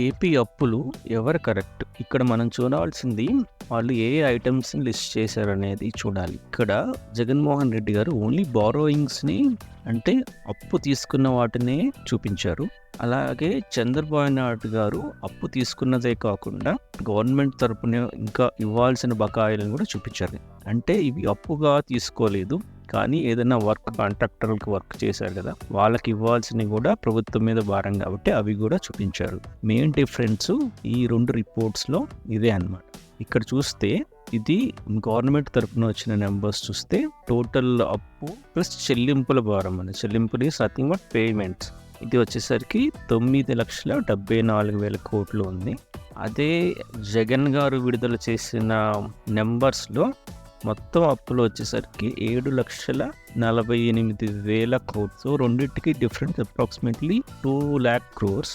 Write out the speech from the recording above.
AP అప్పులు ఎవరు correct? ఇక్కడ మనం చూడాల్సింది వాళ్ళు ఏ ఐటమ్స్‌ని లిస్ట్ చేశారనేది చూడాలి. ఇక్కడ జగన్మోహన్ రెడ్డి గారు ఓన్లీ బారోయింగ్స్‌ని అంటే అప్పు తీసుకున్న వాటినే చూపించారు. అలాగే చంద్రబాబు నాయుడు గారు అప్పు తీసుకున్నదే కాకుండా గవర్నమెంట్ తరపున ఇంకా ఇవ్వాల్సిన బకాయిలను కూడా చూపించారు. అంటే ఇవి అప్పుగా తీసుకోలేదు, కానీ ఏదైనా కాంట్రాక్టర్లకు వర్క్ చేశారు కదా, వాళ్ళకి ఇవ్వాల్సినవి కూడా ప్రభుత్వం మీద భారం కాబట్టి అవి కూడా చూపించారు. మెయిన్ డిఫరెన్స్ ఈ 2 రిపోర్ట్స్లో ఇదే అన్నమాట. ఇక్కడ చూస్తే ఇది గవర్నమెంట్ తరపున వచ్చిన నెంబర్స్ చూస్తే టోటల్ అప్పు ప్లస్ చెల్లింపుల భారం అని, చెల్లింపులు ఈస్ నథింగ్ బట్ పేమెంట్స్. ఇది వచ్చేసరికి 9,74,000 కోట్లు ఉంది. అదే జగన్ గారు విడుదల చేసిన నెంబర్స్లో మొత్తం అప్పులు వచ్చేసరికి 7,48,000 కోట్లు. సో రెండింటికి డిఫరెన్స్ అప్రాక్సిమేట్లీ 2 lakh crores.